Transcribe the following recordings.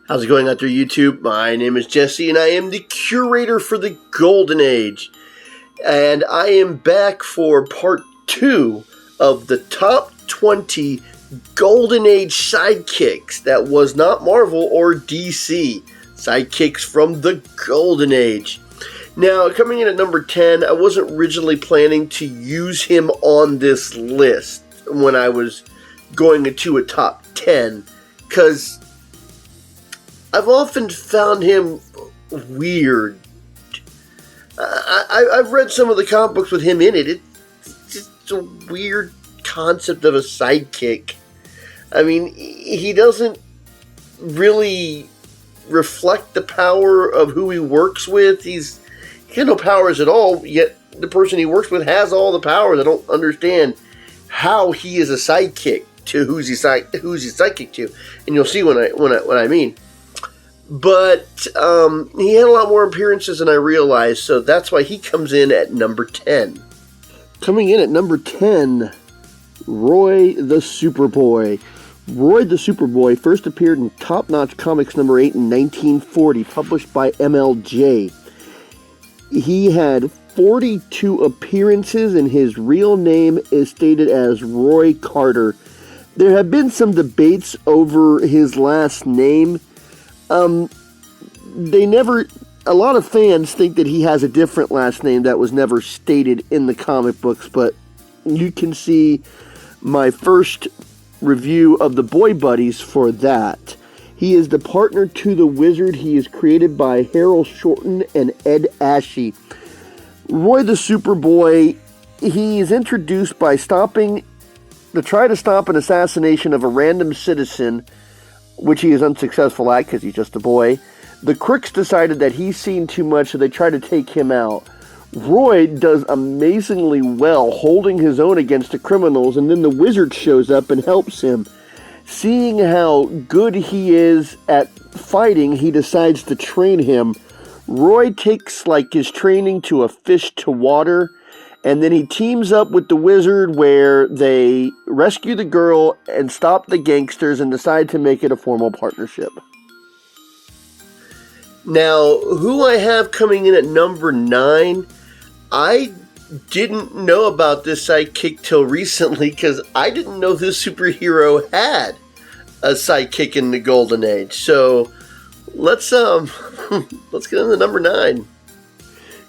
How's it going out there, YouTube? My name is Jesse, and I am the curator for the Golden Age. And I am back for part 2 of the top 20 Golden Age sidekicks that was not Marvel or DC. Sidekicks from the Golden Age. Now, coming in at number 10, I wasn't originally planning to use him on this list when I was going into a top 10, because I've often found him weird. I've read some of the comic books with him in it. It's just a weird concept of a sidekick. I mean, he doesn't really reflect the power of who he works with. He has no powers at all, yet the person he works with has all the powers. I don't understand how he is a sidekick to who's he sidekick to, and you'll see what I mean. But he had a lot more appearances than I realized, so that's why he comes in at number 10. Coming in at number 10, Roy the Superboy. Roy the Superboy first appeared in Top Notch Comics number 8 in 1940, published by MLJ. He had 42 appearances, and his real name is stated as Roy Carter. There have been some debates over his last name. A lot of fans think that he has a different last name that was never stated in the comic books, but you can see my first review of the Boy Buddies for that. He is the partner to the Wizard. He is created by Harold Shorten and Ed Ashe. Roy the Superboy, he is introduced by try to stop an assassination of a random citizen, which he is unsuccessful at because he's just a boy. The crooks decided that he's seen too much, so they try to take him out. Roy does amazingly well holding his own against the criminals, and then the Wizard shows up and helps him. Seeing how good he is at fighting, he decides to train him. Roy takes his training to a fish to water, and then he teams up with the Wizard where they rescue the girl and stop the gangsters and decide to make it a formal partnership. Now, who I have coming in at number 9, I didn't know about this sidekick till recently because I didn't know this superhero had a sidekick in the Golden Age. So let's get into number 9.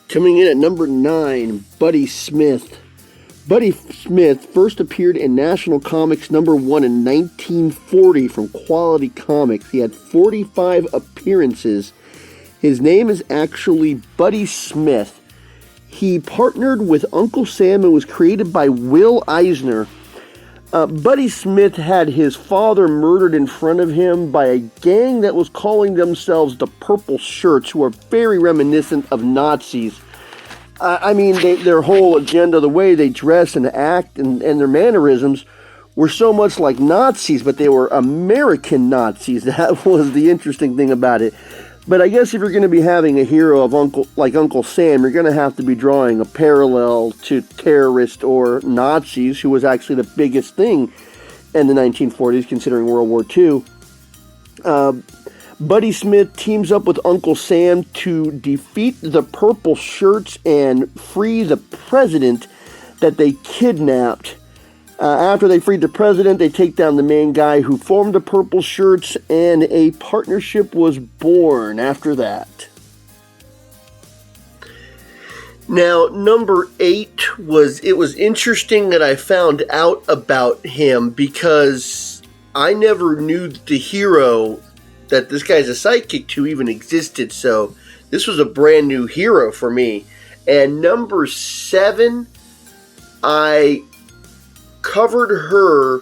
Coming in at number 9, Buddy Smith. Buddy Smith first appeared in National Comics number 1 in 1940 from Quality Comics. He had 45 appearances. His name is actually Buddy Smith. He partnered with Uncle Sam and was created by Will Eisner. Buddy Smith had his father murdered in front of him by a gang that was calling themselves the Purple Shirts, who are very reminiscent of Nazis. Their whole agenda, the way they dress and act and their mannerisms were so much like Nazis, but they were American Nazis. That was the interesting thing about it. But I guess if you're going to be having a hero of Uncle Sam, you're going to have to be drawing a parallel to terrorists or Nazis, who was actually the biggest thing in the 1940s, considering World War II. Buddy Smith teams up with Uncle Sam to defeat the Purple Shirts and free the president that they kidnapped. After they freed the president, they take down the main guy who formed the Purple Shirts, and a partnership was born after that. Now, number 8 was interesting that I found out about him because I never knew the hero that this guy's a sidekick to even existed, so this was a brand new hero for me. And number 7, I covered her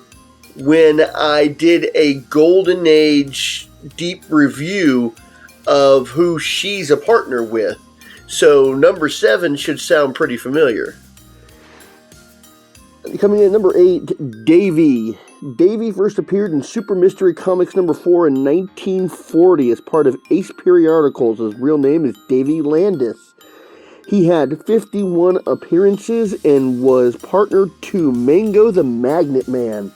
when I did a Golden Age deep review of who she's a partner with. So number 7 should sound pretty familiar. Coming in at number 8, Davey. Davey first appeared in Super Mystery Comics number 4 in 1940 as part of Ace Periodicals. His real name is Davey Landis. He had 51 appearances and was partnered to Mango the Magnet Man.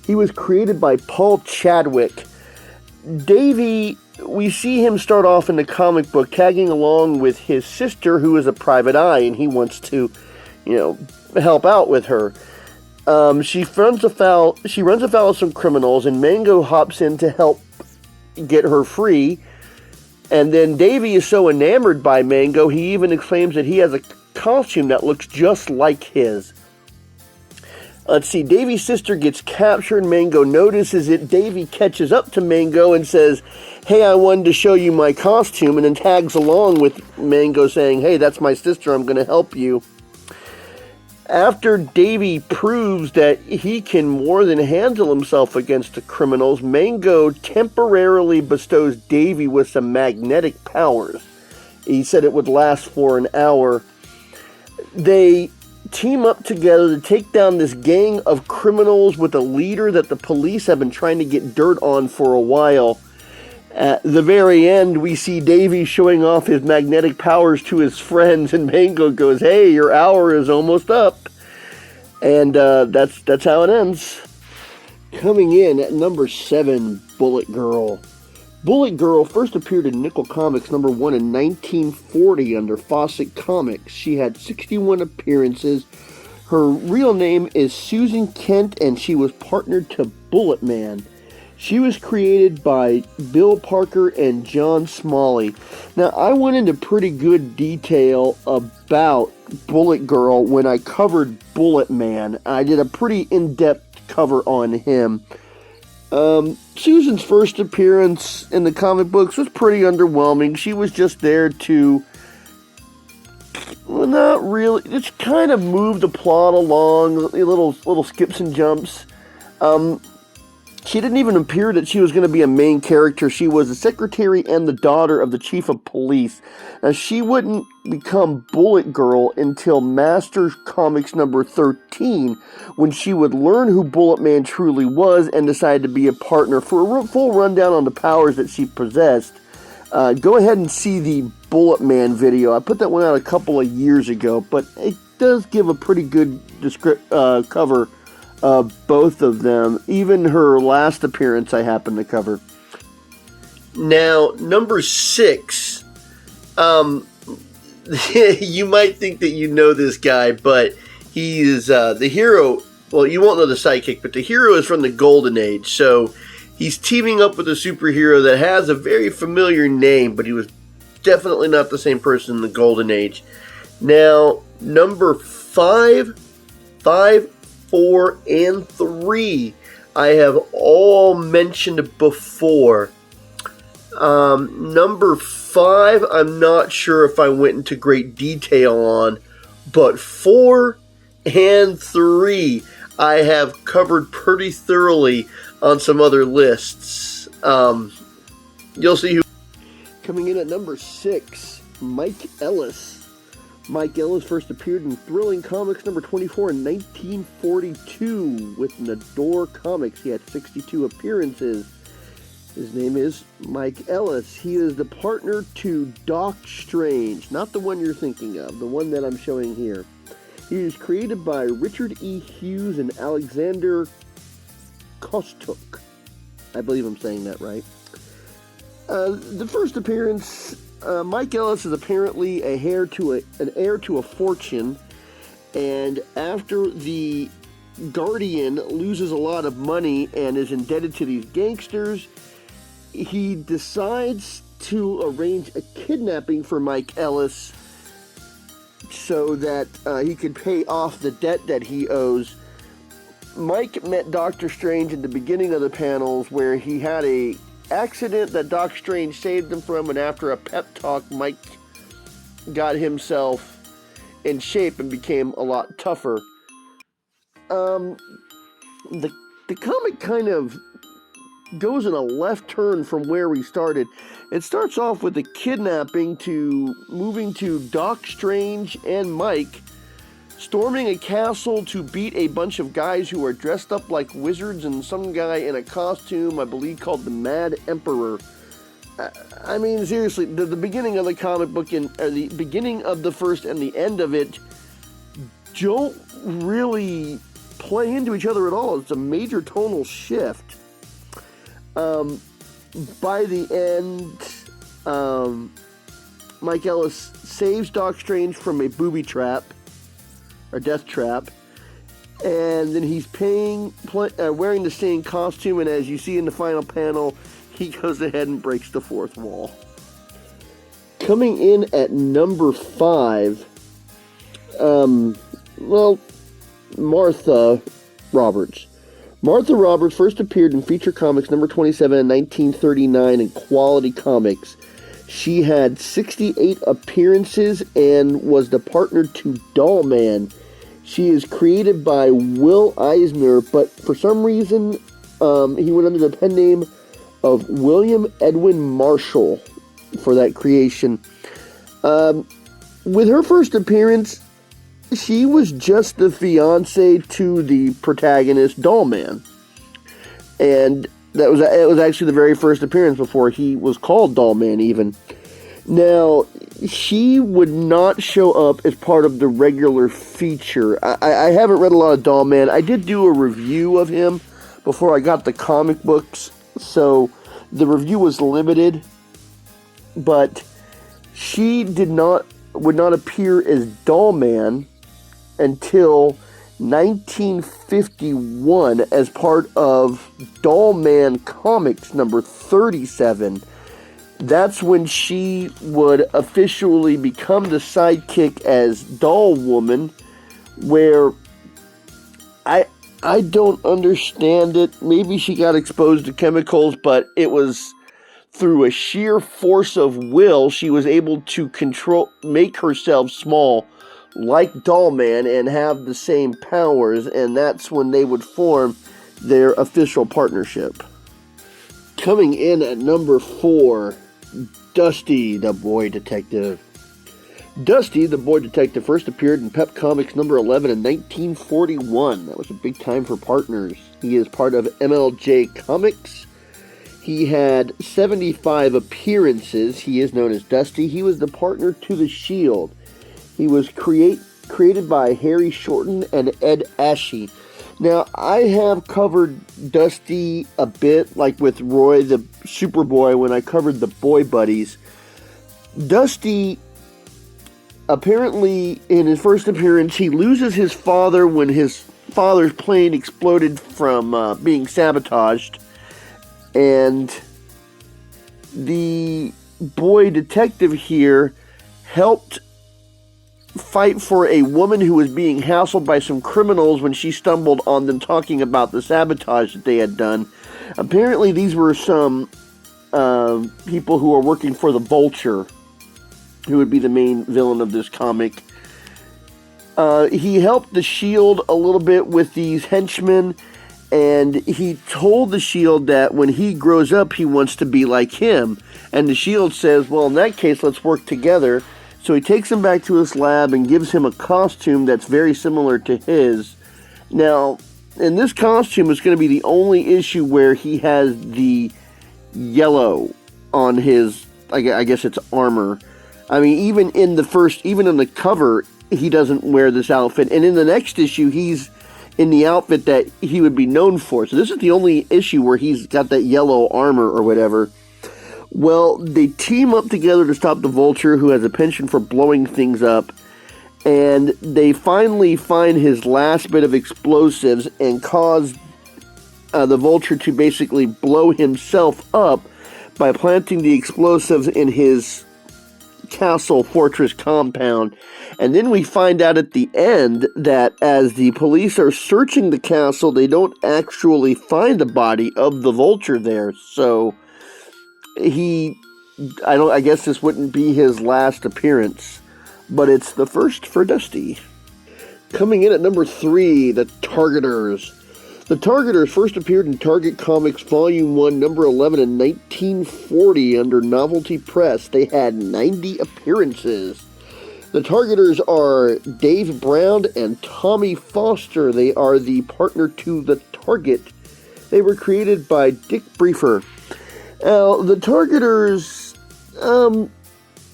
He was created by Paul Chadwick. Davey, we see him start off in the comic book tagging along with his sister, who is a private eye, and he wants to, help out with her. She runs afoul of some criminals, and Mango hops in to help get her free. And then Davey is so enamored by Mango, he even exclaims that he has a costume that looks just like his. Let's see, Davey's sister gets captured. Mango notices it. Davey catches up to Mango and says, "Hey, I wanted to show you my costume," and then tags along with Mango saying, "Hey, that's my sister, I'm going to help you." After Davey proves that he can more than handle himself against the criminals, Mango temporarily bestows Davey with some magnetic powers. He said it would last for an hour. They team up together to take down this gang of criminals with a leader that the police have been trying to get dirt on for a while. At the very end, we see Davey showing off his magnetic powers to his friends, and Mango goes, "Hey, your hour is almost up." And that's how it ends. Coming in at number 7, Bullet Girl. Bullet Girl first appeared in Nickel Comics number 1 in 1940 under Fawcett Comics. She had 61 appearances. Her real name is Susan Kent, and she was partnered to Bullet Man. She was created by Bill Parker and John Smalley. Now, I went into pretty good detail about Bullet Girl when I covered Bullet Man. I did a pretty in-depth cover on him. Susan's first appearance in the comic books was pretty underwhelming. She was just there to, well, not really, just kind of move the plot along, little skips and jumps. She didn't even appear that she was going to be a main character. She was the secretary and the daughter of the chief of police. Now, she wouldn't become Bullet Girl until Masters Comics number 13, when she would learn who Bullet Man truly was and decide to be a partner. For a full rundown on the powers that she possessed, go ahead and see the Bullet Man video. I put that one out a couple of years ago, but it does give a pretty good cover both of them. Even her last appearance I happened to cover. Now, number 6. You might think that you know this guy, but he is the hero. Well, you won't know the sidekick, but the hero is from the Golden Age. So he's teaming up with a superhero that has a very familiar name, but he was definitely not the same person in the Golden Age. Now, number 5, 4, and 3, I have all mentioned before. Number 5, I'm not sure if I went into great detail on, but 4 and 3, I have covered pretty thoroughly on some other lists. You'll see who. Coming in at number 6, Mike Ellis. Mike Ellis first appeared in Thrilling Comics number 24 in 1942 with Nador Comics. He had 62 appearances. His name is Mike Ellis. He is the partner to Doc Strange, not the one you're thinking of, the one that I'm showing here. He was created by Richard E. Hughes and Alexander Kostuk. I believe I'm saying that right. The first appearance, Mike Ellis is apparently an heir to a fortune, and after the Guardian loses a lot of money and is indebted to these gangsters, he decides to arrange a kidnapping for Mike Ellis so that he could pay off the debt that he owes. Mike met Doctor Strange in the beginning of the panels where he had a accident that Doc Strange saved him from, and after a pep talk, Mike got himself in shape and became a lot tougher. The comic kind of goes in a left turn from where we started. It starts off with the kidnapping to moving to Doc Strange and Mike storming a castle to beat a bunch of guys who are dressed up like wizards and some guy in a costume, I believe, called the Mad Emperor. I mean, seriously, the beginning of the comic book and the beginning of the first and the end of it don't really play into each other at all. It's a major tonal shift. by the end, Mike Ellis saves Doc Strange from a booby trap, or death trap, and then he's wearing the same costume, and as you see in the final panel, he goes ahead and breaks the fourth wall. Coming in at number 5, Martha Roberts. Martha Roberts first appeared in Feature Comics number 27 in 1939 in Quality Comics. She had 68 appearances and was the partner to Doll Man. She is created by Will Eisner, but for some reason, he went under the pen name of William Edwin Marshall for that creation. With her first appearance, she was just the fiance to the protagonist, Doll Man. And it was actually the very first appearance before he was called Doll Man even. Now, she would not show up as part of the regular feature. I haven't read a lot of Doll Man. I did do a review of him before I got the comic books, so the review was limited. But she would not appear as Doll Man until 1951 as part of Doll Man Comics number 37. That's when she would officially become the sidekick as Doll Woman, where I don't understand it. Maybe she got exposed to chemicals, but it was through a sheer force of will she was able to make herself small like Doll Man and have the same powers, and that's when they would form their official partnership. Coming in at number 4, Dusty the Boy Detective. Dusty the Boy Detective first appeared in Pep Comics number 11 in 1941. That was a big time for partners. He is part of MLJ Comics. He had 75 appearances. He is known as Dusty. He was the partner to the Shield. He was created by Harry Shorten and Ed Ashe. Now, I have covered Dusty a bit, like with Roy the Superboy when I covered the Boy Buddies. Dusty, apparently, in his first appearance, he loses his father when his father's plane exploded from being sabotaged. And the boy detective here helped fight for a woman who was being hassled by some criminals when she stumbled on them talking about the sabotage that they had done. Apparently these were some people who are working for the Vulture, who would be the main villain of this comic. He helped the Shield a little bit with these henchmen, and he told the Shield that when he grows up he wants to be like him. And the Shield says, well, in that case, let's work together. So he takes him back to his lab and gives him a costume that's very similar to his. Now, in this costume, it's going to be the only issue where he has the yellow on his, I guess it's armor. I mean, even in the cover, he doesn't wear this outfit. And in the next issue, he's in the outfit that he would be known for. So this is the only issue where he's got that yellow armor or whatever. Well, they team up together to stop the Vulture, who has a penchant for blowing things up, and they finally find his last bit of explosives and cause the Vulture to basically blow himself up by planting the explosives in his castle fortress compound. And then we find out at the end that as the police are searching the castle, they don't actually find the body of the Vulture there, so I guess this wouldn't be his last appearance, but it's the first for Dusty. Coming in at number 3, the Targeters. The Targeters first appeared in Target Comics Volume 1, number 11 in 1940 under Novelty Press. They had 90 appearances. The Targeters are Dave Brown and Tommy Foster. They are the partner to the Target. They were created by Dick Briefer. Now, the Targeters,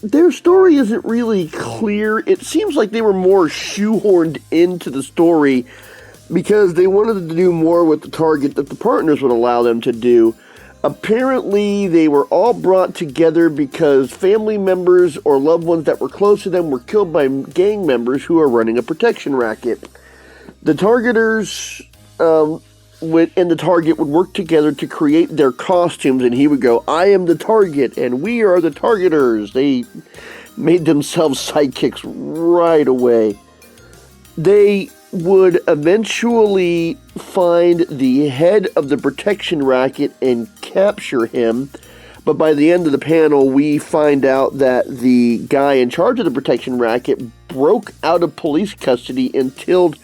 their story isn't really clear. It seems like they were more shoehorned into the story because they wanted to do more with the Target that the partners would allow them to do. Apparently, they were all brought together because family members or loved ones that were close to them were killed by gang members who are running a protection racket. The targeters and the target would work together to create their costumes, and he would go, "I am the target, and we are the targeters." They made themselves sidekicks right away. They would eventually find the head of the protection racket and capture him. But by the end of the panel, we find out that the guy in charge of the protection racket broke out of police custody and killed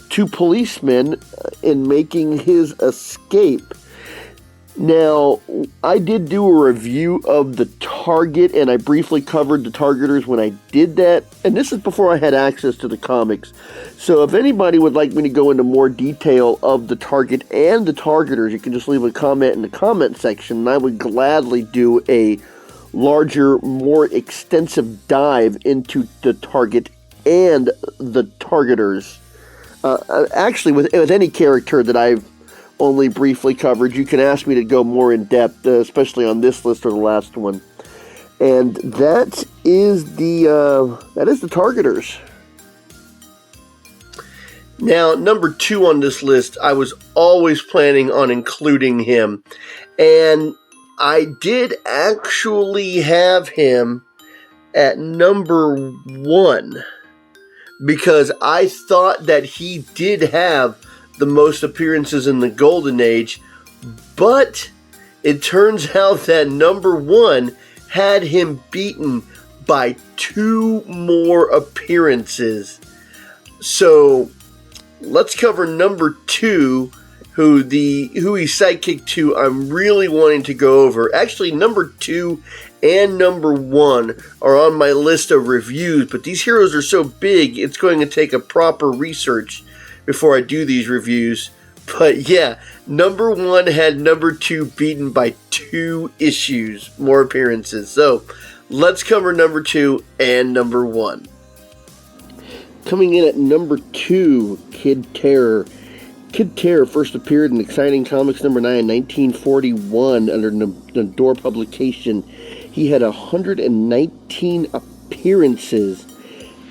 2 policemen in making his escape. Now, I did do a review of the Target, and I briefly covered the Targeters when I did that, and this is before I had access to the comics. So if anybody would like me to go into more detail of the Target and the Targeters, you can just leave a comment in the comment section, and I would gladly do a larger, more extensive dive into the Target and the Targeters. Actually, with any character that I've only briefly covered, you can ask me to go more in depth, especially on this list or the last one. And that is the Targeters. Now, number 2 on this list, I was always planning on including him, and I did actually have him at number 1 because I thought that he did have the most appearances in the Golden Age, but it turns out that number 1 had him beaten by 2 more appearances. So let's cover number 2, who he's sidekick to. I'm really wanting to go over. Actually, number 2 and number 1 are on my list of reviews, but these heroes are so big, it's going to take a proper research before I do these reviews. But yeah, number 1 had number 2 beaten by 2 issues, more appearances. So let's cover number 2 and number 1. Coming in at number 2, Kid Terror. Kid Terror first appeared in Exciting Comics number 9 in 1941 under the Door publication. He had 119 appearances.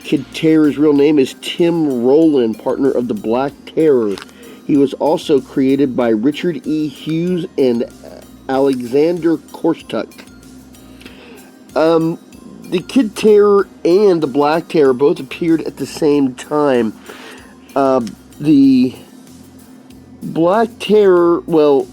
Kid Terror's real name is Tim Rowland, partner of the Black Terror. He was also created by Richard E. Hughes and Alexander Korstuk. The Kid Terror and the Black Terror both appeared at the same time. The Black Terror, well,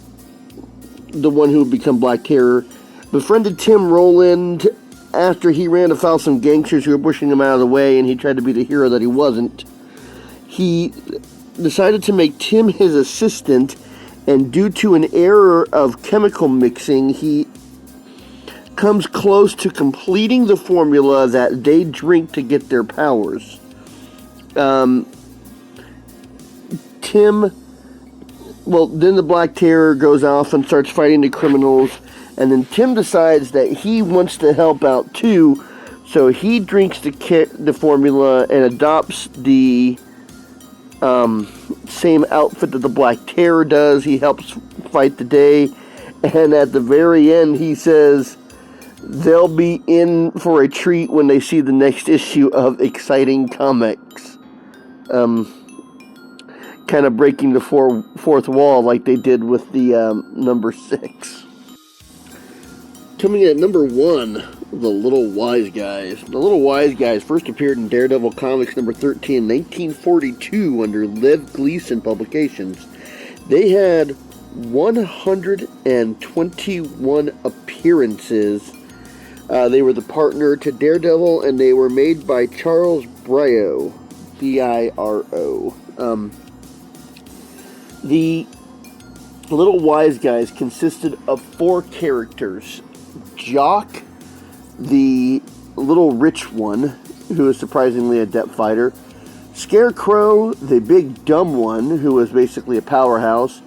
the one who would become Black Terror, befriended Tim Rowland after he ran afoul some gangsters who were pushing him out of the way, and he tried to be the hero that he wasn't. He decided to make Tim his assistant, and due to an error of chemical mixing, he comes close to completing the formula that they drink to get their powers. Then the Black Terror goes off and starts fighting the criminals, and then Tim decides that he wants to help out too, so he drinks the formula and adopts the same outfit that the Black Terror does. He helps fight the day, and at the very end he says they'll be in for a treat when they see the next issue of Exciting Comics. Kind of breaking the fourth wall like they did with the number 6. Coming in at number 1, the Little Wise Guys. The Little Wise Guys first appeared in Daredevil Comics number 13 in 1942 under Lev Gleason Publications. They had 121 appearances. They were the partner to Daredevil, and they were made by Charles Biro, B-I-R-O. The Little Wise Guys consisted of 4 characters. Jock, the little rich one, who is surprisingly a adept fighter. Scarecrow, the big dumb one, who was basically a powerhouse.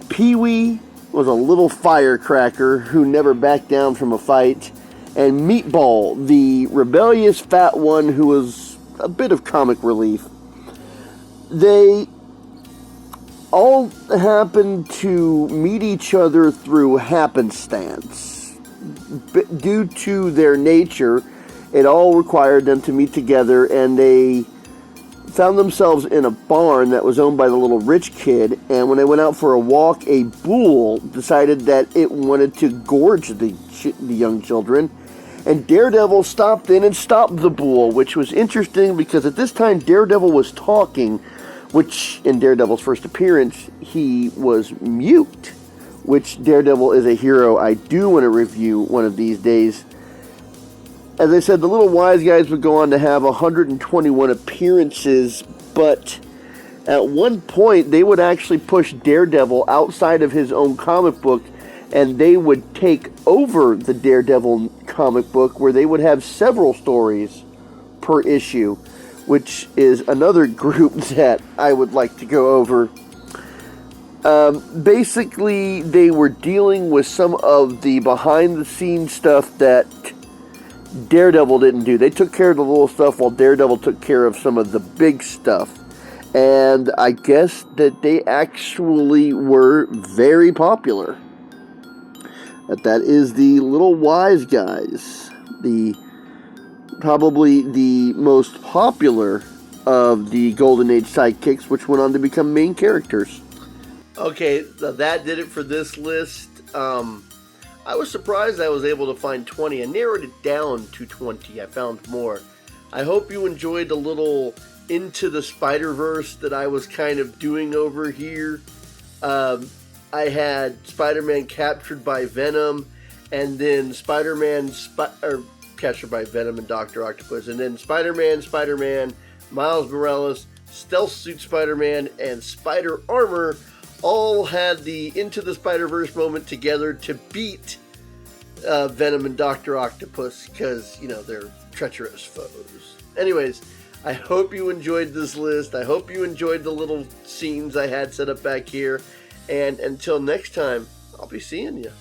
Pee-wee was a little firecracker who never backed down from a fight. And Meatball, the rebellious fat one who was a bit of comic relief. They all happened to meet each other through happenstance. Due to their nature, it all required them to meet together, and they found themselves in a barn that was owned by the little rich kid, and when they went out for a walk, a bull decided that it wanted to gorge the young children, and Daredevil stopped in and stopped the bull, which was interesting because at this time Daredevil was talking, which in Daredevil's first appearance, he was mute, which Daredevil is a hero I do want to review one of these days. As I said, the Little Wise Guys would go on to have 121 appearances, but at one point they would actually push Daredevil outside of his own comic book, and they would take over the Daredevil comic book, where they would have several stories per issue, which is another group that I would like to go over. Basically, they were dealing with some of the behind-the-scenes stuff that Daredevil didn't do. They took care of the little stuff while Daredevil took care of some of the big stuff. And I guess that they actually were very popular. That is the Little Wise Guys. Probably the most popular of the Golden Age sidekicks, which went on to become main characters. Okay, so that did it for this list. I was surprised I was able to find 20. I narrowed it down to 20. I found more. I hope you enjoyed the little Into the Spider-Verse that I was kind of doing over here. I had Spider-Man captured by Venom, and then Spider-Man captured by Venom and Dr. Octopus, and then Spider-Man, Miles Morales, Stealth Suit Spider-Man, and Spider-Armor all had the Into the Spider-Verse moment together to beat Venom and Dr. Octopus, because, you know, they're treacherous foes. Anyways, I hope you enjoyed this list. I hope you enjoyed the little scenes I had set up back here. And until next time, I'll be seeing you.